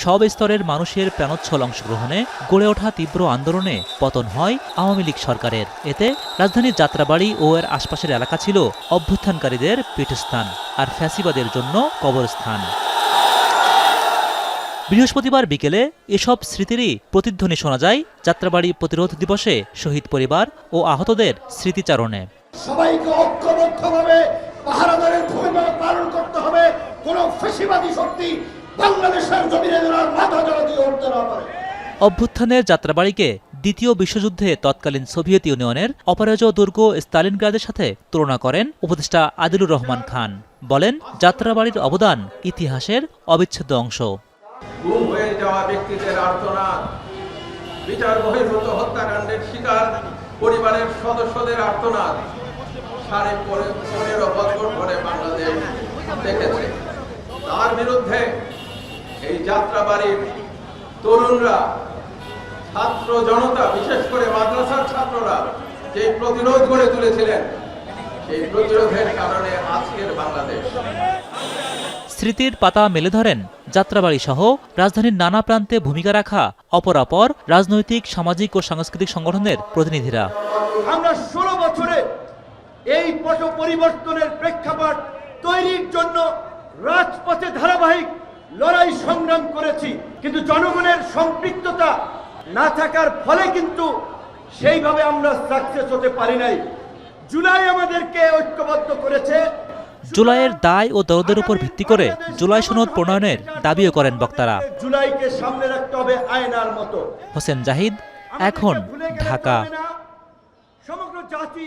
সব স্তরের মানুষের প্রাণোচ্ছল অংশগ্রহণে গড়ে ওঠা তীব্র আন্দোলনে পতন হয় আওয়ামী লীগ সরকারের। এতে রাজধানীর যাত্রাবাড়ি ও এর আশপাশের এলাকা ছিল অভ্যুত্থানকারীদের পীঠস্থান আর ফ্যাসিবাদের জন্য কবরস্থান। বৃহস্পতিবার বিকেলে এসব স্মৃতিরই প্রতিধ্বনি শোনা যায় যাত্রাবাড়ি প্রতিরোধ দিবসে শহীদ পরিবার ও আহতদের স্মৃতিচারণে। সবাইকে ঐক্যবদ্ধভাবে পাহারাদারের ভূমিকা পালন করতে হবে। কোন ফ্যাসিবাদী শক্তি বাংলাদেশের জমিনে মাথা জড়া দিয়ে উঠতে না পারে। অভ্যুত্থানের যাত্রাবাড়িকে দ্বিতীয় বিশ্বযুদ্ধে তৎকালীন সোভিয়েত ইউনিয়নের অপরাজয় দুর্গ স্টালিনগ্রাদের সাথে তুলনা করেন উপদেষ্টা আদিলুর রহমান খান। বলেন, যাত্রাবাড়ির অবদান ইতিহাসের অবিচ্ছেদ্য অংশ। গুম হয়ে যাওয়া ব্যক্তিদের আর্তনাদ, বিচার বহির্ভূত হত্যাকাণ্ডের শিকার পরিবারের সদস্যদের আর্তনাদ 15.5 বছর ধরে বাংলাদেশ দেখেছে। তার বিরুদ্ধে এই যাত্রাবাড়ির তরুণরা, ছাত্র জনতা, বিশেষ করে মাদ্রাসার ছাত্ররা যে প্রতিরোধ গড়ে তুলেছিলেন, সেই প্রতিরোধের কারণে আজকের বাংলাদেশ। স্মৃতির পাতা মেলে ধরেন যাত্রাবাড়ি সহ রাজধানীর নানা প্রান্তে ভূমিকা রাখা অপরাপর রাজনৈতিক, সামাজিক ও সাংস্কৃতিক সংগঠনের প্রতিনিধিরা। আমরা 16 বছরে এই পট পরিবর্তনের প্রেক্ষাপট তৈরির জন্য রাজপথে ধারাবাহিক লড়াই সংগ্রাম করেছি, কিন্তু জনগণের সম্পৃক্ততা না থাকার ফলে কিন্তু সেইভাবে আমরা সাকসেস হতে পারি নাই। জুলাই আমাদেরকে ঐক্যবদ্ধ করেছে। জুলাইয়ের দায় ও দরদের উপর ভিত্তি করে জুলাই সনদ প্রণয়নের দাবিও করেন বক্তারা। জুলাইকে সামনে রাখতে হবে আয়নার মতো। হোসেন জাহিদ, এখন, ঢাকা। সমগ্র জাতি